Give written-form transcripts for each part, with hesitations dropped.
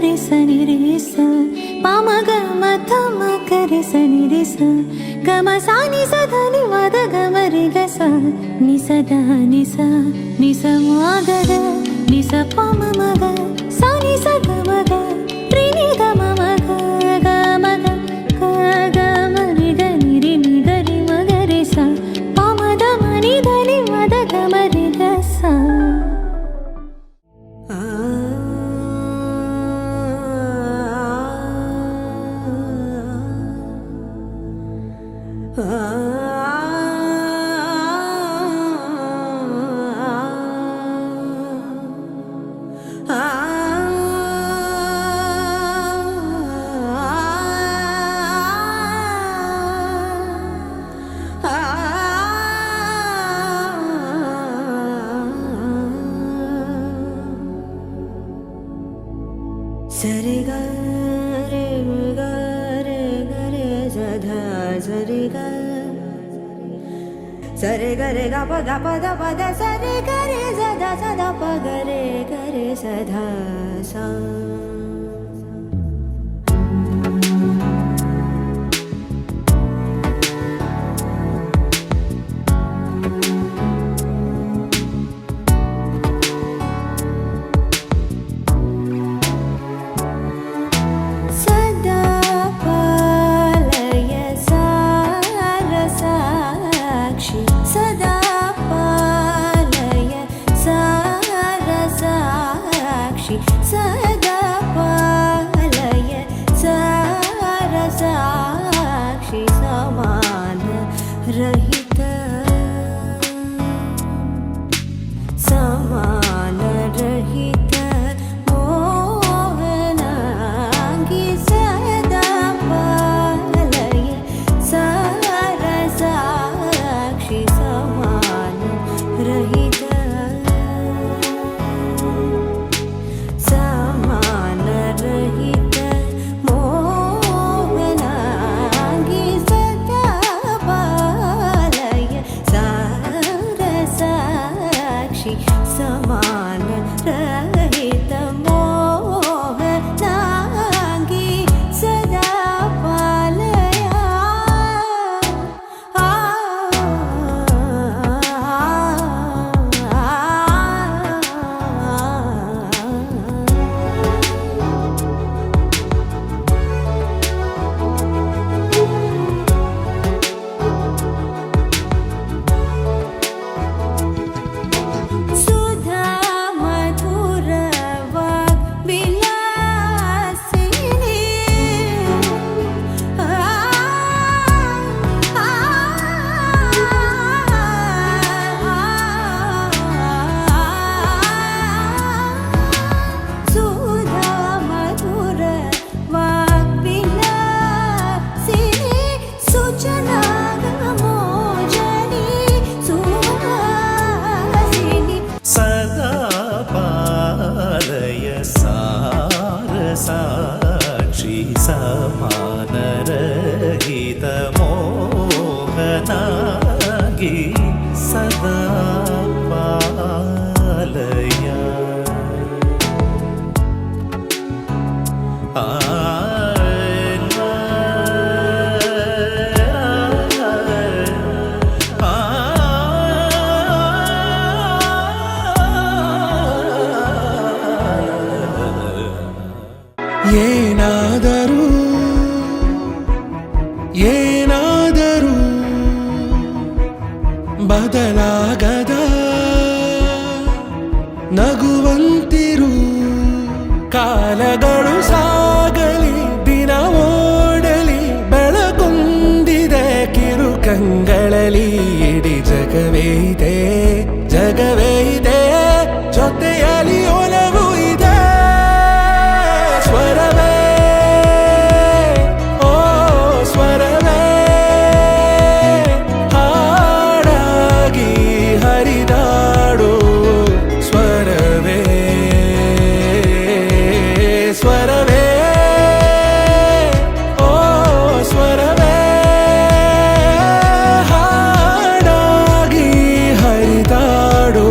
re sa ni re sa pa ma ga ma tha ma ga re sa ni re sa ga ma sa ni sa dha ni ma da ga ma re ga sa ni sa da ni sa ma ga da ni sa pa ma ma ga sa ni sa ga ma ga re ni da ma ma ga ma ga ma re ga ni ga re ma ga re sa pa ma da ma ni ma da ga ma re ga sa. ಸರಿ ಗ ರೇ ಗ ರೇ ಗ ರೇ ಧ ಸರಿ ಗ ಸರಿ ಗ ರೇ ಗ ಪ ದ ಸರಿ ಗ ರೇ ದ ಪ ಗ ರೇ ಸ ಸ रहित समान रहित मोहनांगी सदा पालय सार साक्षी समान रहित समान रहित मोहनांगी सदा पालय सार साक्षी समान रहित मोहनांगी सदा पालय सुधा मधुर वाग् विलासिनी सुधा मधुर वाग् विलासिनी सूचना मोजनी सुहासिनी सदा पालय सार साक्षी समान रहित मोहनांगी सदा पालय ಏನಾದರೂ ಏನಾದರೂ ಬದಲಾಗದ ನಗುವಂತಿರು ಕಾಲಗಳು ಸಾಗಲಿ ದಿನ ಓಡಲಿ ಬೆಳಗುಂದಿದೆ ಕಿರು ಕಂಗಳಲ್ಲಿ ಇಡೀ ಜಗವೇ ಇದೆ ಜೊತೆಯಲ್ಲಿ ಒಲವು ಇದೆ ಸ್ವರವೇ ಓ ಸ್ವರವೇ ಹಾಡಾಗಿ ಹರಿದಾಡು ಸ್ವರವೇ ಸ್ವರವೇ ಓ ಸ್ವರವೇ ಹಾಡಾಗಿ ಹರಿದಾಡು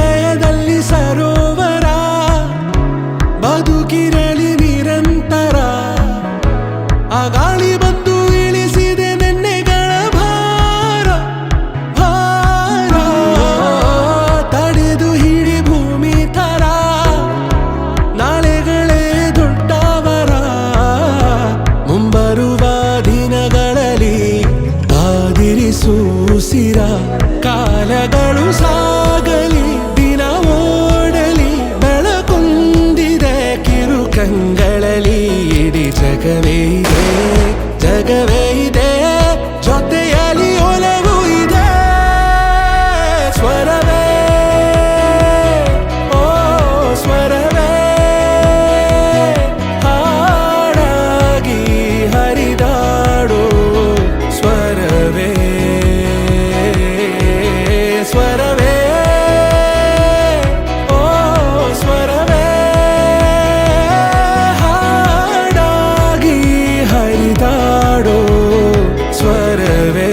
ಹೃದಯದಲ್ಲಿ ಸರೋವರ ಬದುಕಿರಲಿ ನಿರಂತರ ಆ ಗಾಳಿ ಬಂದು ಇಳಿಸಿದೆ ನೆನ್ನೆಗಳ ಭಾರ ಭಾರ ತಡೆದು ಹಿಡಿ ಭೂಮಿ ತರ ನಾಳೆಗಳೇ ದೊಡ್ಡವರ ಮುಂಬರುವ ದಿನಗಳಲ್ಲಿ ಕಾದಿರಿಸು ಉಸಿರ ಕಾಲಗಳು ಸಾಗಲಿ ದಿನ ಓಡಲಿ ಬೆಳಕೊಂದಿದೆ ಕಿರು ಕಂಗಳಲ್ಲಿ ಇಡೀ ಜಗವೇ ಇದೆ ಜಗವೇ ಇದೆ ಜೊತೆಯಲ್ಲಿ ಒಲವು ಇದೆ ಸ್ವರವೇ ಓ ಸ್ವರವೇ ಹಾಡಾಗಿ ಹರಿದಾಡೋ ಸ್ವರವೇ ಸ್ವರವೇ ಓ ಸ್ವರವೇ ಹಾಡಾಗಿ ಹರಿದಾಡೋ ಸ್ವರವೇ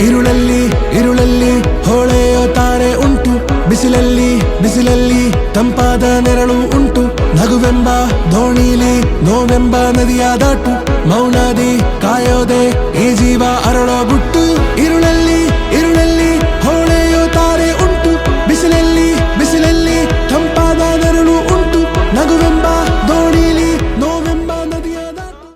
ഇരുളಲ್ಲಿ ಹೊಳೆಯೋ ತಾರೆ ಉಂಟು ಬಿಸಿಲಲ್ಲಿ ತಂಪಾದ ನೆರಳು ಉಂಟು ನಗುವೆಂಬ ದೋಣಿಲಿ ನೋವೆಂಬ ನದಿಯ ದಾಟು ಮೌನದಿ ಕಾಯೋದೆ ಈ ಜೀವ ಅರಳೋ ಗುಟ್ಟು ഇരുളಲ್ಲಿ ಹೊಳೆಯೋ ತಾರೆ ಉಂಟು ಬಿಸಿಲಲ್ಲಿ ತಂಪಾದ ನೆರಳು ಉಂಟು ನಗುವೆಂಬ ದೋಣಿಲಿ ನೋವೆಂಬ ನದಿಯ ದಾಟು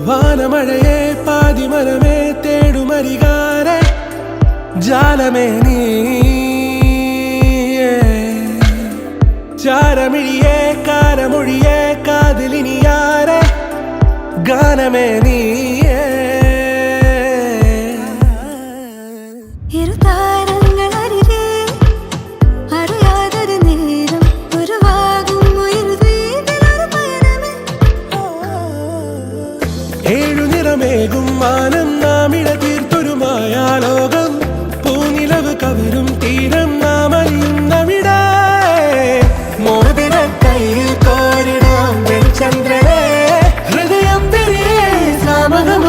വാനമഴയെ പാതിമരമേ തേടുമരികാരെ ജാലമേ നീ ചാരമിഴിയെ കാരമൊഴിയെ കാതിലിനിയാരെ ഗാനമേ നീ ഇരുതാരങ്ങളരികെ അറിയാതൊരു നേരം ഉരുവാകും ഒരു ദ്വീപിലൊരു പയനമേ ഏഴു നിറമേകും മാനം നാമിട തീർത്തൊരു മായാലോകം പൂനിലവ് കവരും തീരം നാം അറിയുന്നവിട മോതിര കയ്യിൽ കോരിടാം വെൺചന്ദ്രനെ ഹൃദയം തിരികെ സാമകം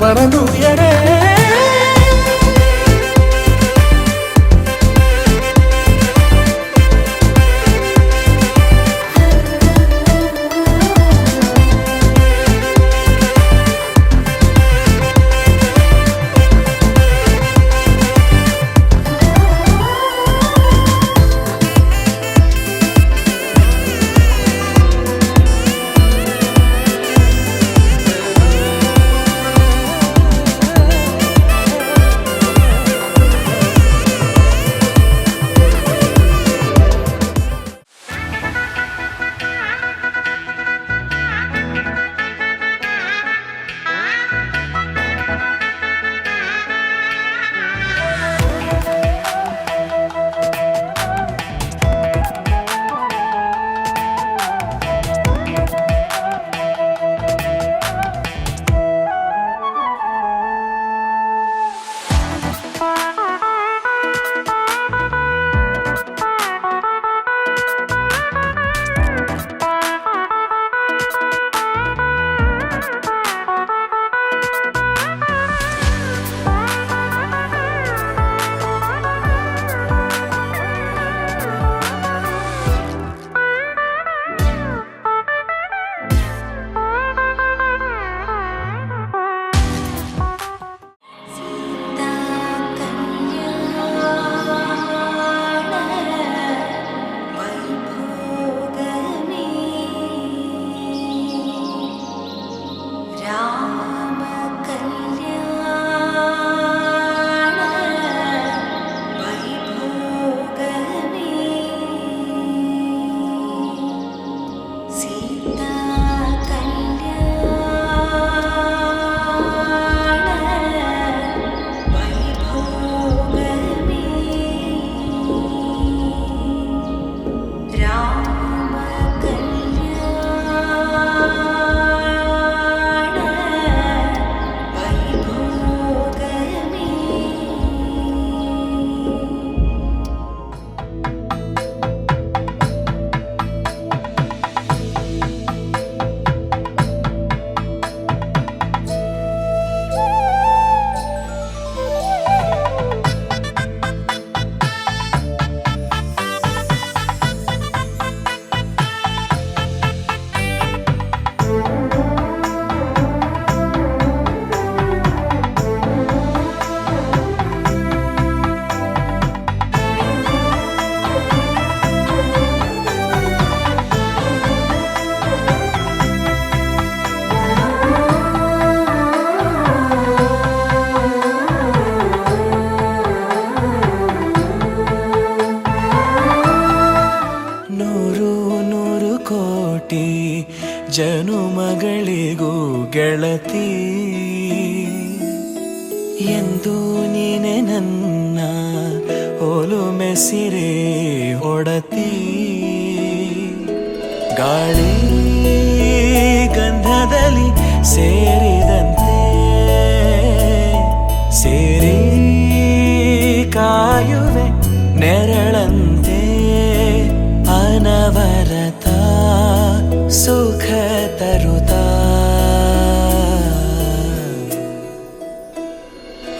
പറന്നുയരേ ಜನುಮಗಳಿಗೂ ಗೆಳತಿ ಎಂದು ನೀನೆ ನನ್ನ ಒಲುಮೆ ಸಿರೆ ಒಡತಿ ಗಾಳಿ ಗಂಧದಲ್ಲಿ ಸೇರಿದಂತೆ ಸೇರಿ ಕಾಯುವೆ ನೆರಳಂತೆ ಅನವರತ ಸುಖ ತರುತ್ತಾ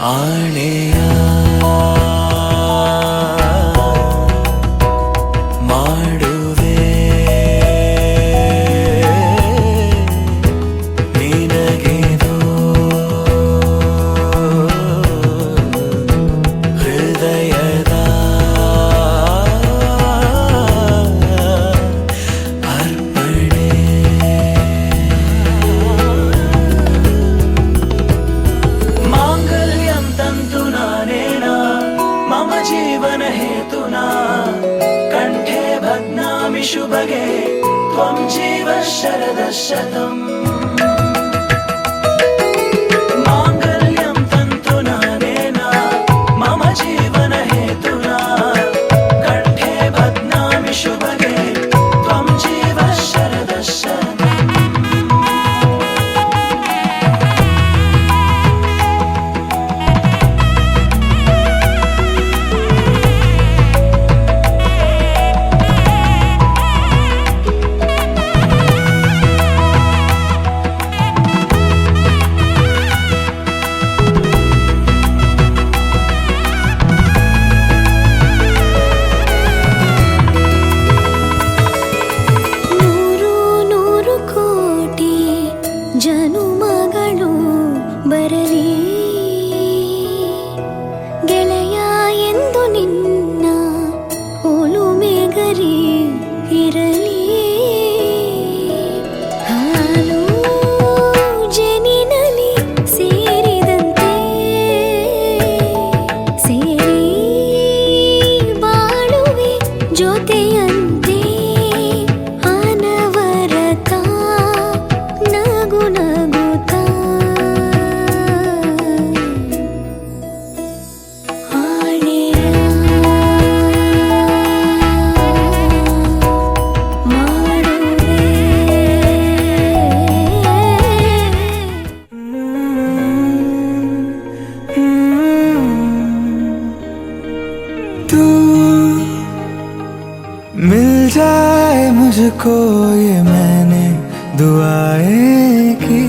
ಆಣೆಯ ಮಾಡುವೆ ನಿನಗೆದು ಹೃದಯದ ಅರ್ಪಣೆ ಮಾಂಗಲ್ಯಂ ತಂತು ನಾನೇನ ಮಮ ಜೀವನ ಹೇತುನಾ ಕಂಠೆ ಭಗ್ನಾಮಿ ಶುಭಗೆ ತ್ವಂ ಜೀವ ಶರದ ಶತಂ ಮಾಂಗಲ್ಯಂ ತಂತು ನಾನೇನ ಮಮ ಜೀವನ ಹೇತುನಾ ಕಂಠೆ ಭಗ್ನಾಮಿ ಶುಭಗೆ ತ್ವಂ ಜೀವ ಶರದ ಶತಂ दुआएं की,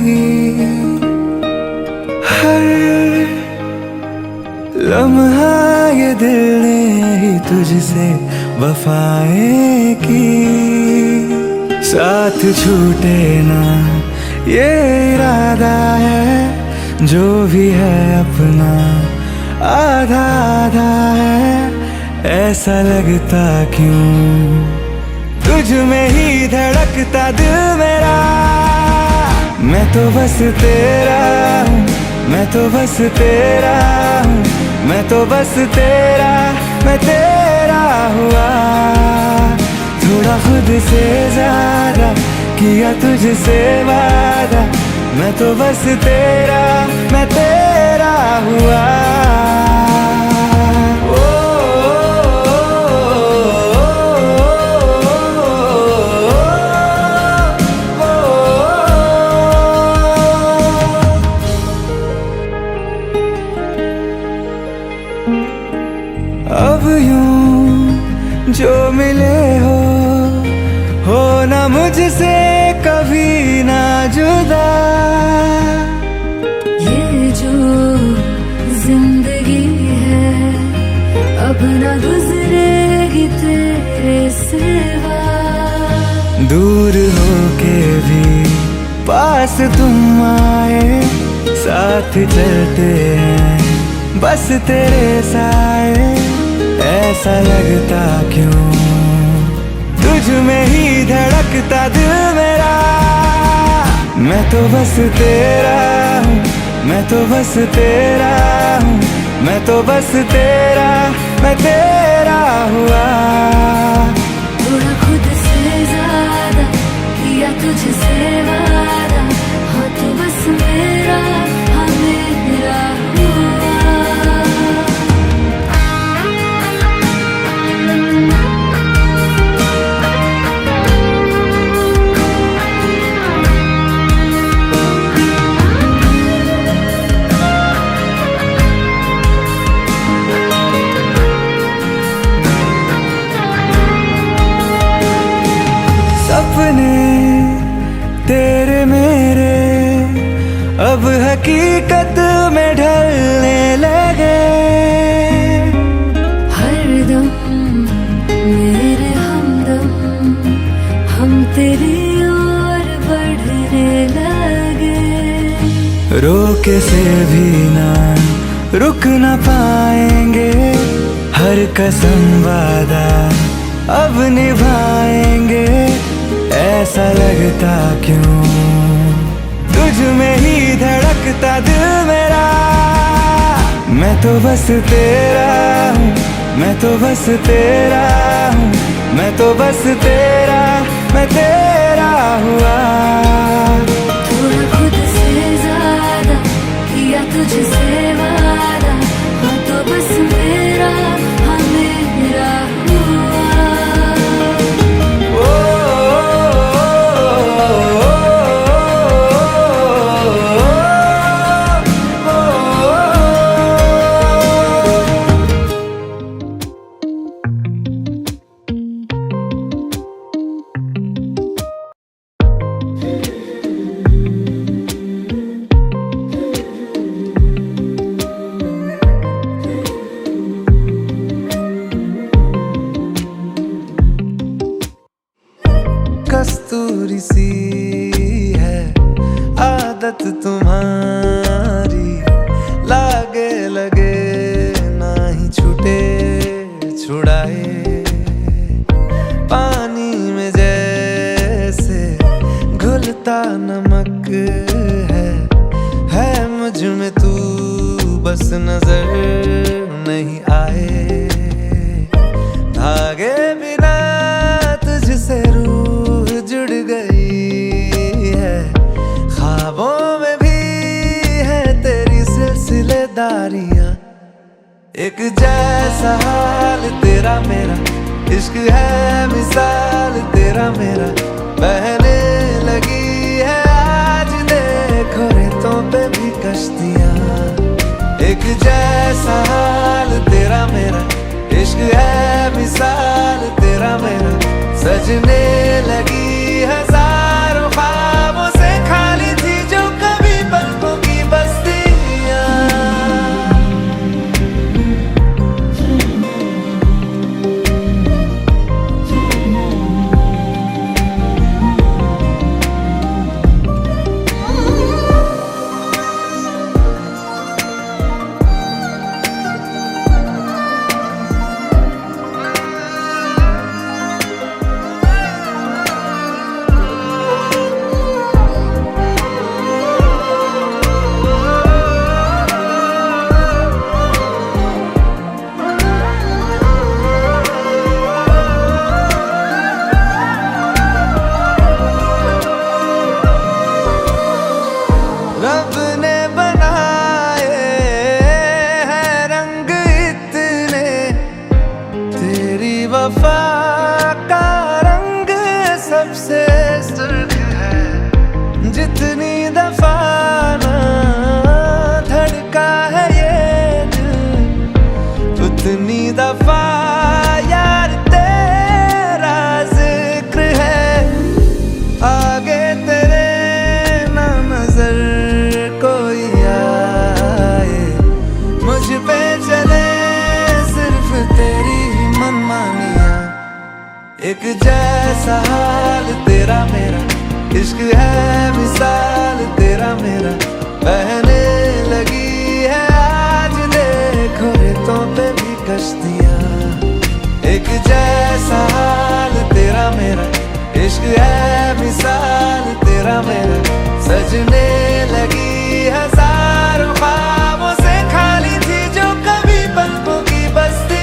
हर लम्हा ये दिल ने ही तुझसे वफाएं की। साथ छूटे ना ये इरादा है, जो भी है अपना आधा आधा है। ऐसा लगता क्यों तुझ में ही धड़कता दिल मेरा। मैं तो बस तेरा हूँ, मैं तो बस तेरा हूँ, मैं तो बस तेरा, मैं तेरा हुआ। थोड़ा खुद से ज्यादा किया तुझसे वादा। मैं तो बस तेरा, मैं तेरा हुआ। अब यूं जो मिले हो ना मुझसे कभी ना जुदा। ये जो जिंदगी है अब ना गुजरेगी तेरे सिवा। दूर होके भी पास तुम आए, साथ चलते हैं बस तेरे साए। ऐसा लगता क्यों तुझ में ही धड़कता दिल मेरा। मैं तो बस तेरा हूँ, मैं तो बस तेरा हूँ, मैं तो बस तेरा, मैं तेरा हुआ। थोड़ा खुद से ज्यादा किया तुझसे वादा। हाँ तो बस मेरा, हाँ मेरा हुआ। सपने तेरे मेरे अब हकीकत में ढलने लगे। हरदम मेरे हमदम हम तेरी ओर बढ़ने लगे। रोके से भी ना रुक ना पाएंगे, हर कसम वादा अब निभाएंगे। ऐसा लगता क्यों तुझ में ही धड़कता दिल मेरा। मैं तो बस तेरा हूँ, मैं तो बस तेरा हूँ, मैं तो बस तेरा, मैं तेरा हुआ। थोड़ा खुद से ज्यादा किया तुझसे वादा। हाँ तो बस मेरा, हाँ मेरा हुआ। कस्तूरी सी है आदत तुम्हारी, लागे लगे ना ही छूटे छुड़ाए। पानी में जैसे घुलता नमक है मुझ में तू बस नजर नहीं आए। धागे बिना तुझसे रूह जुड़ गई है, ख्वाबों में भी है तेरी सिलसिलेदारियां। एक जैसा हाल तेरा मेरा, इश्क है मिसाल तेरा मेरा। बहने लगी है आज देखो रेतों पे भी कश्तियां। एक जैसा हाल तेरा मेरा, इश्क है मिसाल तेरा मेरा। सजने लगी हजारों ख्वाब जैसा हाल तेरा मेरा, इश्क है मिसाल तेरा मेरा, बहने लगी है आज देखो रेतों पे भी कश्तियाँ। एक जैसा हाल तेरा मेरा, इश्क है मिसाल तेरा मेरा, सजने लगी हजारों ख्वाबों से खाली थी जो कभी पलकों की बस्तियाँ।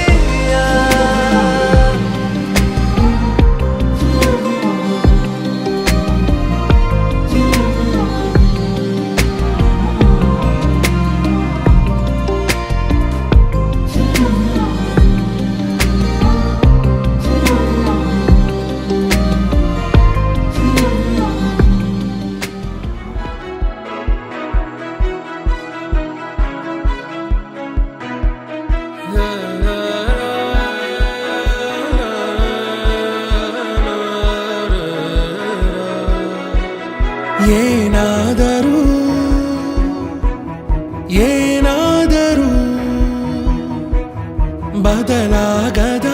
ಏನಾದರೂ ಏನಾದರೂ ಬದಲಾಗದ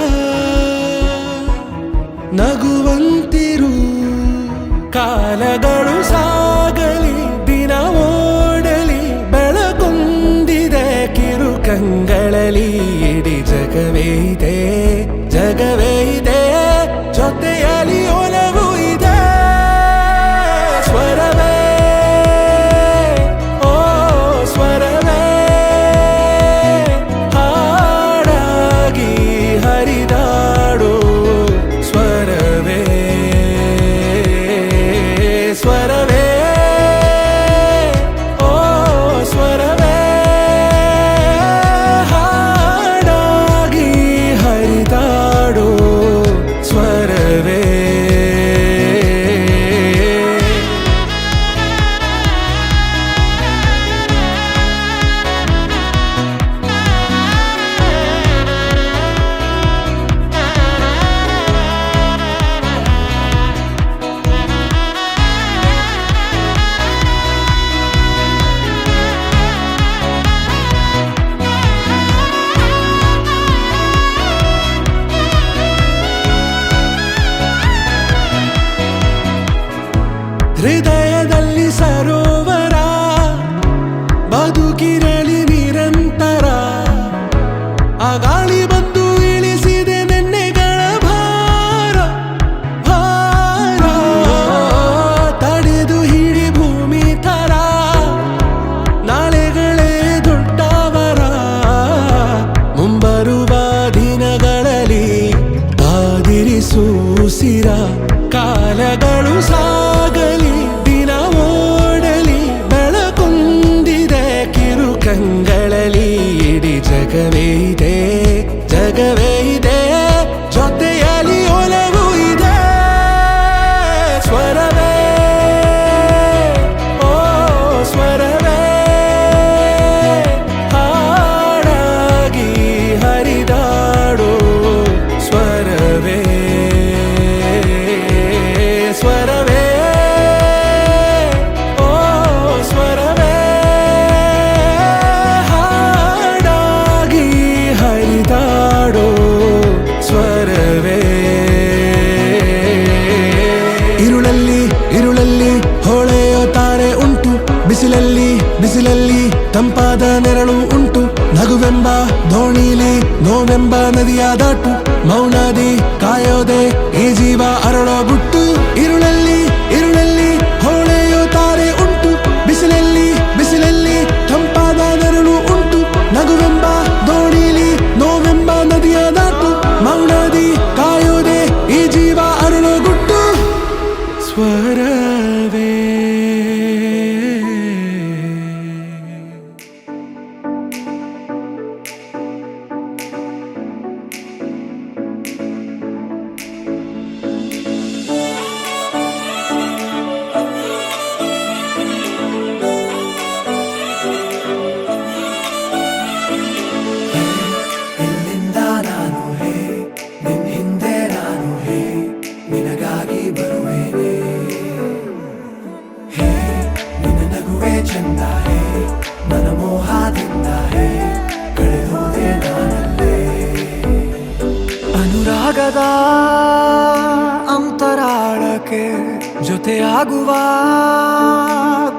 ನಗುವಂತಿರು, ಕಾಲಗಳು ಸಾಗಲಿ ದಿನ ಓಡಲಿ ಬೆಳಗೊಂದಿದೆ ಕಿರು ಕಂಗಳಲ್ಲಿ, ಇಡೀ ಜಗವೇ ಇದೆ ಜಗವೇ ಇದೆ ಜೊತೆಯಲ್ಲಿ ಒಲವು ಇದೆ. ಸ್ವರವೇ ಓ ಸ್ವರವೇ ಹಾಡಾಗಿ ಹರಿದಾಡು, ಸ್ವರವೇ ಸ್ವರವೇ ಓ ಸ್ವರವೇ ಹಾಡಾಗಿ ಹರಿದಾಡು, ಸ್ವರವೇ. ಹೃದಯದಲ್ಲಿ ಸರೋವರ ಬದುಕಿರಲಿ ನಿರಂತರ, ಆ ಗಾಳಿ ಬಂದು ಇಳಿಸಿದೆ ನೆನ್ನೆಗಳ ಭಾರ ಭಾರ, ತಡೆದು ಹಿಡಿ ಭೂಮಿ ತರ ನಾಳೆಗಳೇ ದೊಡ್ಡವರ, ಮುಂಬರುವ ದಿನಗಳಲ್ಲಿ ಕಾದಿರಿಸು ಉಸಿರ, ಕಾಲಗಳು ಸಾಗಲಿ ದಿನ ಓಡಲಿ ಬೆಳಕೊಂದಿದೆ ಕಿರು ಕಂಗಳಲ್ಲಿ, ಇಡೀ ಜಗವೇ ಇದೆ ಜಗವೇ ಇದೆ ಜೊತೆಯಲ್ಲಿ ಒಲವು ಇದೆ. ಸ್ವರವೇ ಓ ಸ್ವರವೇ ಹಾಡಾಗಿ ಹರಿದಾಡು, ಸ್ವರವೇ ಸ್ವರವೇ ಓ ಸ್ವರವೇ ಹಾಡಾಗಿ ಹರಿದಾಡು, ಸ್ವರವೇ. ಇರುಳಲ್ಲಿ ಇರುಳಲ್ಲಿ ಹೊಳೆಯೋ ತಾರೆ ಉಂಟು, ಬಿಸಿಲಲ್ಲಿ ಬಿಸಿಲಲ್ಲಿ ತಂಪಾದ ನೆರಳು ಉಂಟು, ನಗುವೆಂಬ ದೋಣಿಲಿ ನೋವೆಂಬ ನದಿಯ ದಾಟು, ಮೌನದಿ ಕಾಯೋದೆ ಈ ಜೀವ ಅರಳೋ ಗುಟ್ಟು. ಇರುಳಲ್ಲಿ ಇರುಳಲ್ಲಿ ಹೊಳೆಯೋ ತಾರೆ ಉಂಟು, ಬಿಸಿಲಲ್ಲಿ ಬಿಸಿಲಲ್ಲಿ ತಂಪಾದ ನೆರಳು ಉಂಟು, ನಗುವೆಂಬ ದೋಣಿಲಿ ನೋವೆಂಬ ನದಿಯ ದಾಟು, ಮೌನದಿ ಕಾಯೋದೆ ಈ ಜೀವ ಅರಳೋ ಗುಟ್ಟು, ಸ್ವರವೇ. ಅನುರಾಗದ ಬಾಳಿಕೆ ಜೊತೆಯಾಗುವ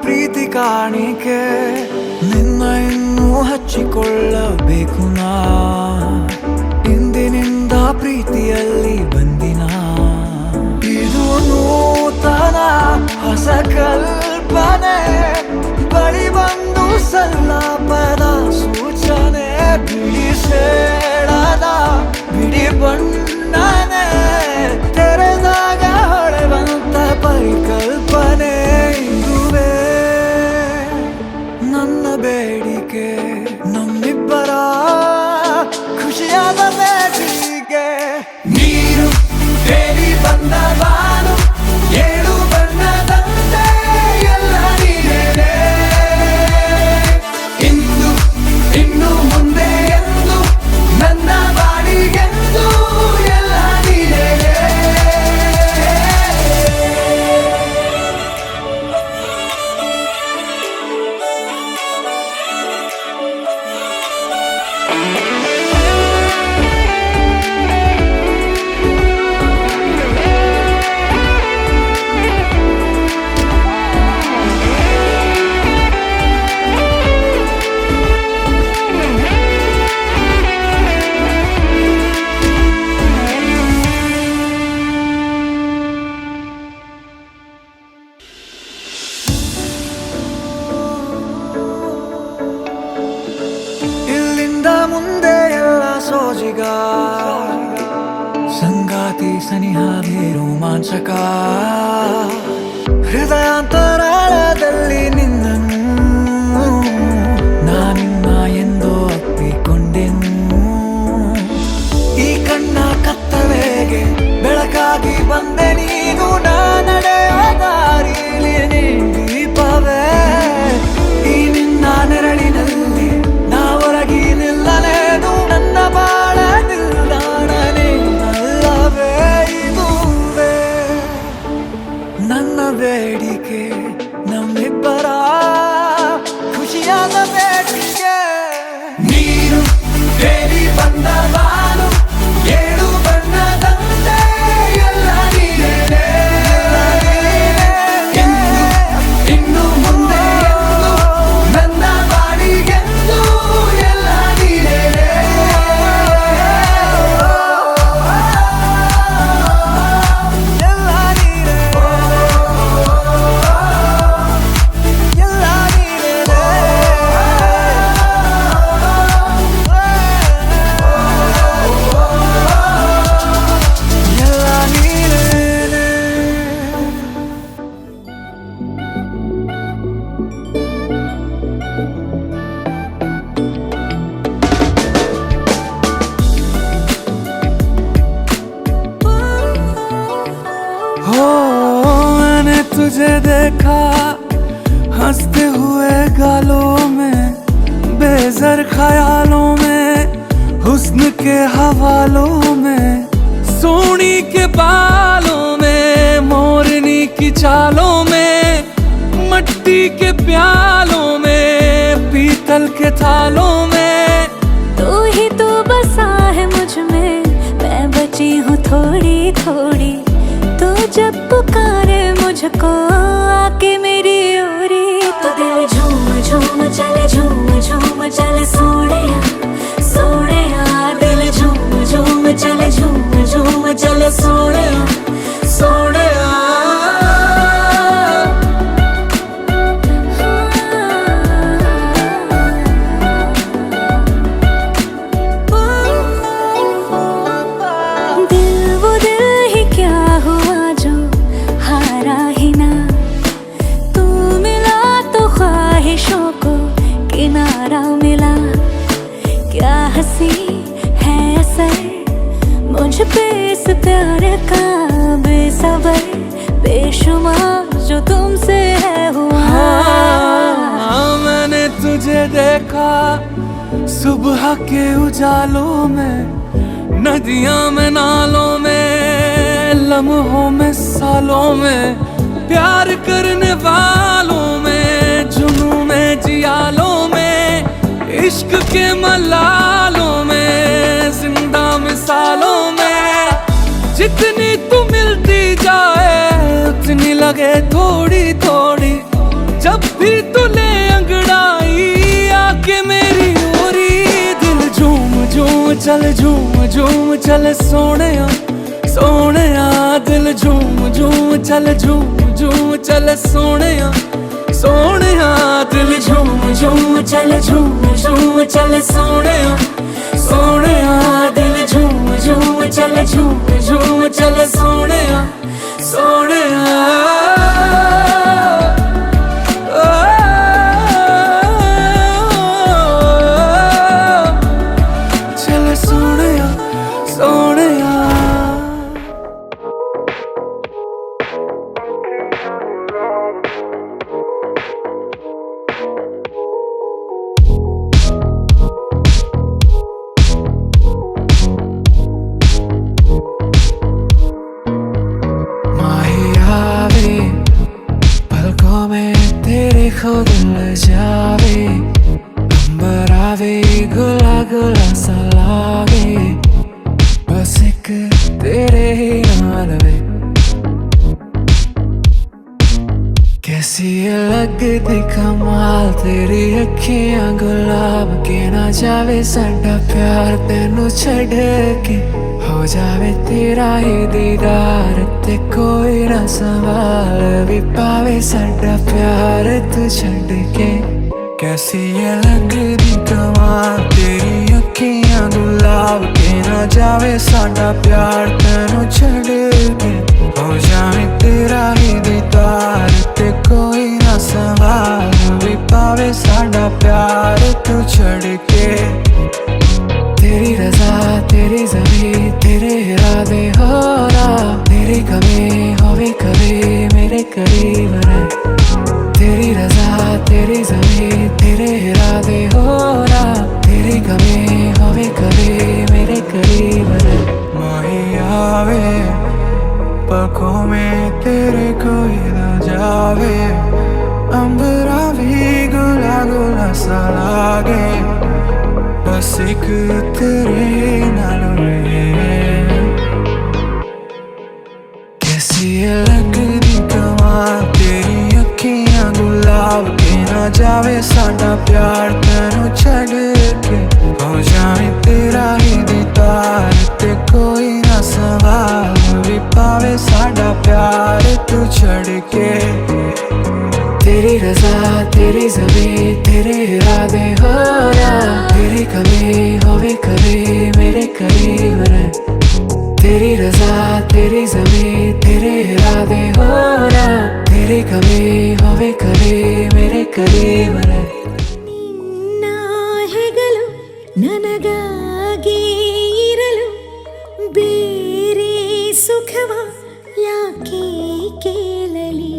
ಪ್ರೀತಿ ಕಾಣಿಕೆ ನಿನ್ನ ಇನ್ನೂ ಹಚ್ಚಿಕೊಳ್ಳಬೇಕು ನಾ ಇಂದಿನಿಂದ ಪ್ರೀತಿಯಲ್ಲಿ ಬಂದಿನ ಇದು ನೂತನ ಹೊಸ ಕಲ್ಪನೆ ಬಳಿ ಬಂದು ಸಲ್ಲಾಪದ ಸೂಚನೆ ಬಿಡಿ ಸೇಡದ ಬಿಡಿ ಬಣ್ಣನೆ ತೆರೆದಾಗ ಹೊಳೆವಂತ ಪರಿಕಲ್ಪನೆ ಇದುವೇ ನನ್ನ ಬೇಡಿಕೆ ನಮ್ಮಿಬ್ಬರ ಖುಷಿಯಾದ ಬೇಡಿಕೆ ನೀರು ತೇಲಿ ಬಂದ ಬಾನು ಏಳು ಬಣ್ಣದಂತೆ ಎಲ್ಲ ನೀನೇ ಇಂದು ಇನ್ನು ಮುಂದೆ ಎಂದು ನನ್ನ ಬಾಡಿಗೆಂದು ಎಲ್ಲ ನೀನೇ ಇಲ್ಲಿಂದ ಮುಂದೆ ಎಲ್ಲ ಸೋಜಿಗ ಸಂಗಾತಿ ಸನಿಹ ರೋಮಾಂಚಕ ಹೃದಯಾಂತರಾಳದಲ್ಲಿ ನಿನ್ನನ್ನು ನಾನಿನ್ನ ಎಂದು ಅಪ್ಪಿಕೊಂಡೆನು ಈ ಕಣ್ಣ ಕತ್ತಲೆಗೆ ಬೆಳಕಾಗಿ ಬಂದೆ ನೀನು ನಾ ನಡೆಯೋ ದಾರಿಲಿ ನೀ ದೀಪವೇ ಈ ನಿನ್ನ ನೆರಳಿನಲ್ಲಿ ನಾ ಹೊರಗಿ ನಿಲ್ಲಲೇನು ನನ್ನ ಬಾಳ ನಿಲ್ದಾಣನೆ ಅಲ್ಲವೇ ಇದುವೇ ನನ್ನ ಬೇಡಿಕೆ ನಮ್ಮಿಬ್ಬರ ಖುಷಿಯಾದ ಬೇಡಿಕೆ ನೀರು ತೇಲಿ ಬಂದ ಬಾನು ಏಳು ಬಣ್ಣದಂತೆ ಎಲ್ಲ ನೀನೇ ಎಂದು ಇನ್ನು ಮುಂದೆ ಎಂದು ನನ್ನ ಬಾಡಿಗೆಂದು ಎಲ್ಲ ನೀನೇ ಎಲ್ಲ ನೀನೇ ಎಲ್ಲ ನೀನೇ ಎಲ್ಲ ನೀನೇ हो मैंने तुझे देखा हंसते हुए गालों में बेज़र ख्यालों में हुस्न के हवालों में सोनी के बालों में मोरनी की चालों में मट्टी के प्यालों में पीतल के थालों में तू ही तो बसा है मुझ में मैं बची हूँ थोड़ी थोड़ी तू जब पुकारे मुझको आके मेरी ओरी तो दिल झूम झूम चले झूम झूम चले सोने दिल झूम झूम चले झूम झूम चले सोने दिल वो दिल ही क्या हुआ जो हारा ही ना तू मिला तो ख्वाहिशों को किनारा मिला क्या हंसी है असर मुझ पे इस प्यार का बेसबर बेशुमार जो तुमसे है हुआ मैंने तुझे देखा सुबह के उजालों में नदियां में नालों में लम्हों में सालों में प्यार करने वालों में जुनून में जियालों में इश्क के मलालों में जिंदा मिसालों में जितनी तू मिलती जाए लगे थोड़ी थोड़ी जब भी तू ले अंगड़ाई आके मेरी ओरी दिल झूम झूम चल सोनिया सोनिया दिल झूम चल सोनिया सोनिया दिल झूम चल सोनिया सोनिया दिल झूम चल सोनिया सोनिया चल सोनिया सोनिया पलकों में तेरे खुद ल जावे अंबर आवे गुला गुला सा लागे बस एक तेरे ही नाल वे कैसी लगदी कमाल तेरी अखियां गुलाब के ना जावे साडा प्यार तेनू छड़ के हो जावे तेरा ही दीदार ते कोई ना सवाल भी पावे साडा प्यार तू छड़ के कैसी ये लगदी कमाल तेरी अखियां गुलाब के ना जावे साडा प्यार तेनू छड़ के हो जावे तेरा ही दीदार ते कोई ना सवाल भी पावे साडा प्यार तू छड़ के तेरी रजा तेरी ज़मीं तेरे इरादे हो रहा तेरी कमी होवे कभी मेरे करीब रह तेरी रजा तेरी ज़मीं तेरे इरादे हो रहा तेरी कमी होवे कभी मेरे करीब रह माही आवे पलकों में तेरे कोई ना जावे अंबरा भी गुला गुला सा लागे बस एक तेरे नाल कैसी लगदी कमाल तेरी अखियां गुलाब के ना जावे साडा प्यार तेनू छड़ के हो जावे तेरा ही दीदार ते कोई ना सवाल भी पावे साडा प्यार तू छड़ के तेरी रजा तेरी ज़मीं तेरे इरादे हो रहा तेरी कमी होवे कभी मेरे करीब रह तेरी रजा तेरी ज़मीं तेरे इरादे हो रहा तेरी कमी होवे कभी मेरे करीब रह ನಿನ್ನ ಹೆಗಲು ನನಗಾಗಿ ಇರಲು ಬೇರೆ ಸುಖವ ಯಾಕೆ ಕೇಳಲಿ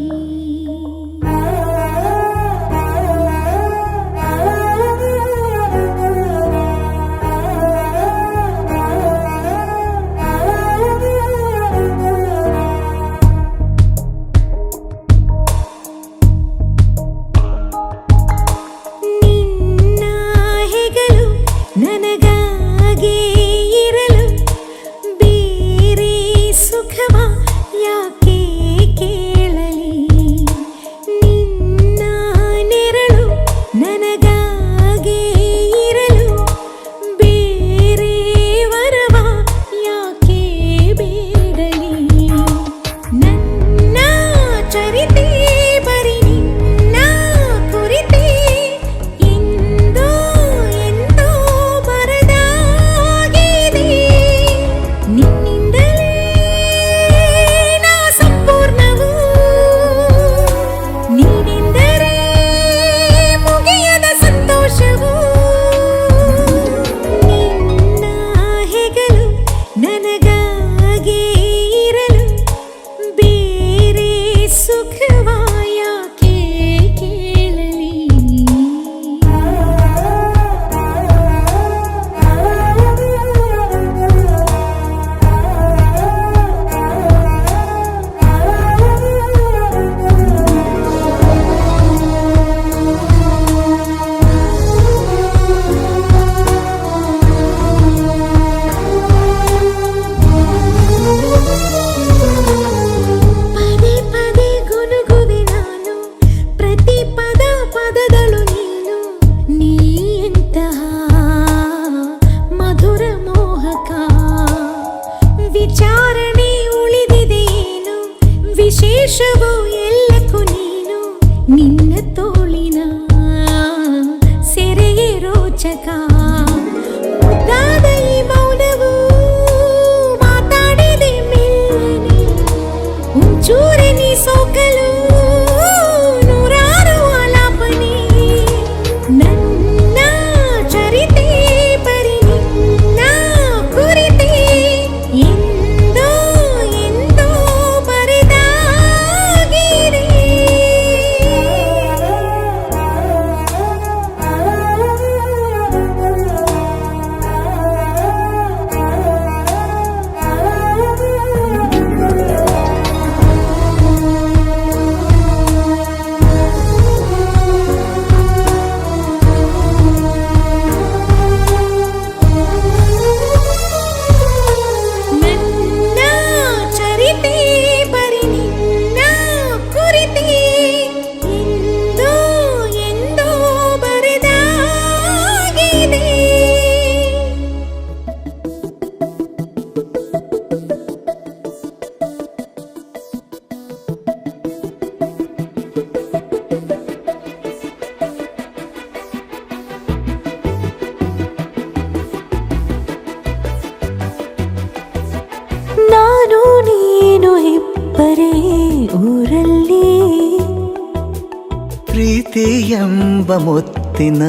ಪ್ರೀತಿ ಎಂಬ ಮುತ್ತಿನ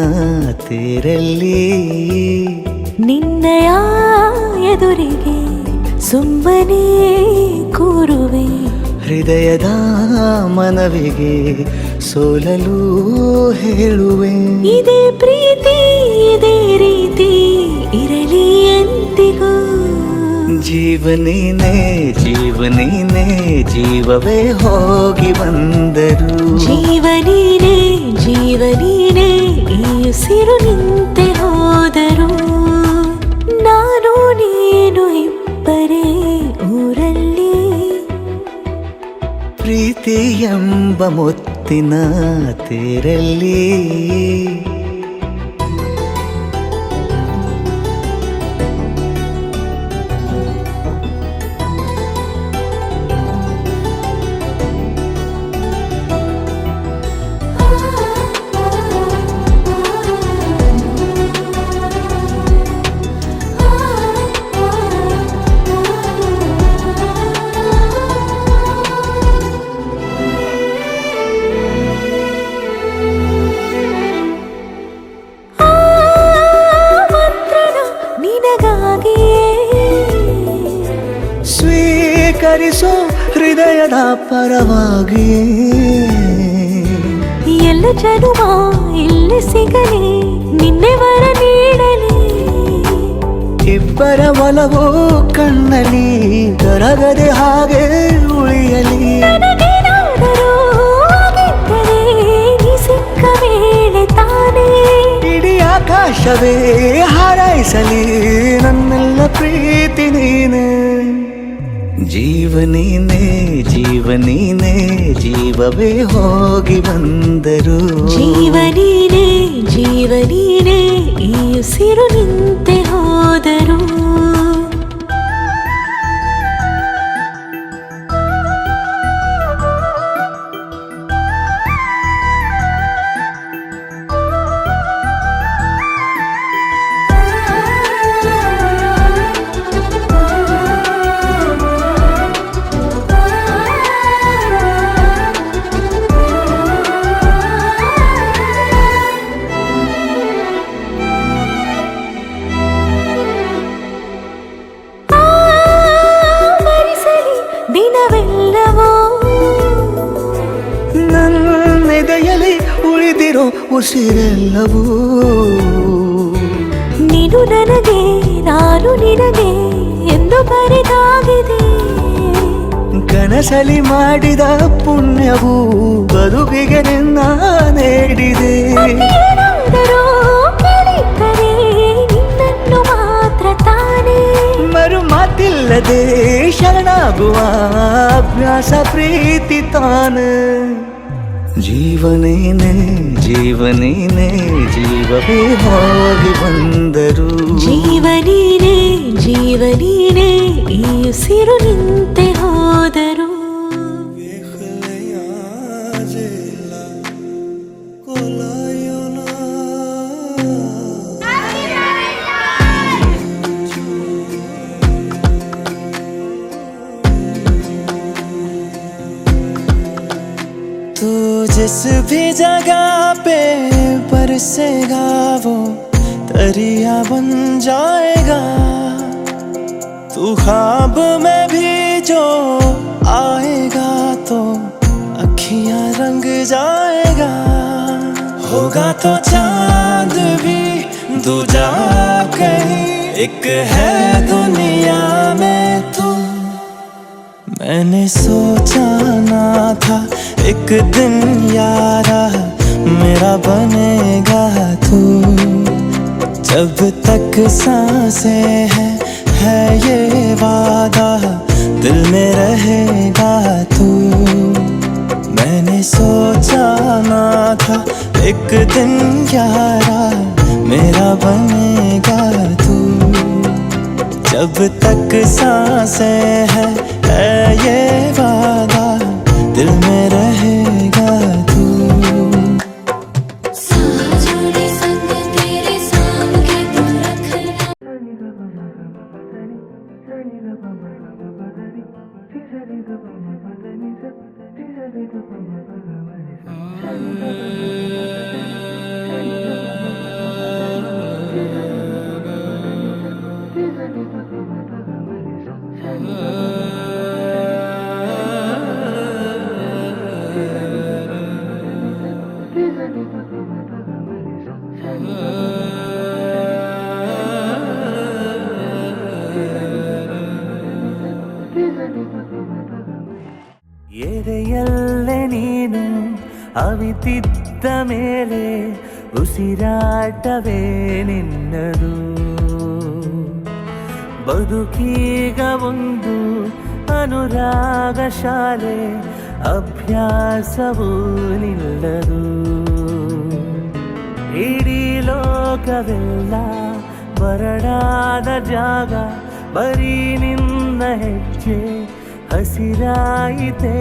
ತೇರಲ್ಲಿ ನಿನ್ನಯ ಎದುರಿಗೆ ಸುಮ್ಮನೆ ಕೂರುವೆ, ಹೃದಯದ ಮನವಿಗೆ ಸೋಲಲು ಹೇಳುವೆ. ಇದೇ ಪ್ರೀತಿ ಇದೇ ರೀತಿ ಇರಲಿ ಎಂದಿಗೂ. ಜೀವನೇನೆ ಜೀವನೇನೆ ಜೀವವೇ ಹೋಗಿ ಬಂದರು. ಜೀವನೀನೇ ಜೀವನೀನೇ ಈ ಉಸಿರು ನಿಂತೆ ಹೋದರು. ನಾನು ನೀನು ಇಬ್ಬರೇ ಊರಲ್ಲಿ. ಪ್ರೀತಿ ಎಂಬ ಮುತ್ತಿನ ತೇರಲ್ಲಿ ಸ್ವೀಕರಿಸೋ ಹೃದಯದ ಪರವಾಗಿ. ಎಲ್ಲ ಜನುಮ ಇಲ್ಲಿ ಸಿಗಲಿ, ನಿನ್ನೆ ವರ ನೀಡಲಿ. ಇಬ್ಬರ ಒಲವು ಕಣ್ಣಲ್ಲಿ ಕರಗದೆ ಹಾಗೆ ಉಳಿಯಲಿ. ನನಗೇನಾದರೂ ಆಗಿದ್ದರೆ ನೀ ಸಿಕ್ಕ ವೇಳೆ ತಾನೇ ಇಡೀ ಆಕಾಶವೇ ಹಾರೈಸಲಿ ನನ್ನೆಲ್ಲ ಪ್ರೀತಿ ನೀನೆ. ಜೀವನೇನೆ ಜೀವನೇನೆ ಜೀವವೇ ಹೋಗಿ ಬಂದರು. ಜೀವನೀನೇ ಜೀವನೀನೇ ಈ ಉಸಿರು ನಿಂತೆ ಹೋದರು. ದಿನವೆಲ್ಲವೋ ನನ್ನೆದೆಯಲ್ಲಿ ಉಳಿದಿರೋ ಉಸಿರೆಲ್ಲವೂ ನೀನು ನನಗೆ ನಾನು ನಿನಗೆ ಎಂದು ಬರೆದಾಗಿದೆ. ಕನಸಲಿ ಮಾಡಿದ ಪುಣ್ಯವು ಬದುಕಿಗೆ ನಿನ್ನ ನೀಡಿದೆ. ಏನಾದರೂ ಕೇಳಿದ್ದರೆ ನಿನ್ನನ್ನು ಮಾತ್ರ ತಾನೇ. ಮರು ಮಾತಿಲ್ಲದೆ ಶರಣಾಗುವ ಅಭ್ಯಾಸ ಪ್ರೀತಿ ತಾನೆ. ಜೀವನೇನೆ ಜೀವನೇನೆ ಜೀವವೇ ಹೋಗಿ ಬಂದರು. ಜೀವನೀನೇ ಜೀವನೀನೇ ಈ ಉಸಿರು ನಿಂತೆ ಹೋದರು. तू जिस भी जगह पे बरसेगा वो दरिया बन जाएगा. तू ख्वाब में भी जो आएगा तो अखियां रंग जाएगा. होगा तो चांद भी दूजा कहीं, एक है दुनिया में तू. मैंने सोचा ना था एक दिन यारा मेरा बनेगा तू. जब तक सांसें है ये वादा दिल में रहेगा तू. मैंने सोचा ना था एक दिन यारा मेरा बनेगा तू. जब तक सांसें है ये वादा दिल में रहेगा तू. ಎದೆಯಲ್ಲೇ ನೀನು ಅವಿತಿದ್ದ ಮೇಲೆ ಉಸಿರಾಟವೇ ನಿನ್ನದು. ಬದುಕೀಗ ಒಂದು ಅನುರಾಗ ಶಾಲೆ, ಅಭ್ಯಾಸವೂ ನಿಲ್ಲದು. ಇಡೀ ಲೋಕವೆಲ್ಲ ಬರಡಾದ ಜಾಗ, ಬರೀ ನಿನ್ನ ಹೆಜ್ಜೆ ಹಸಿರಾಯಿತೇ.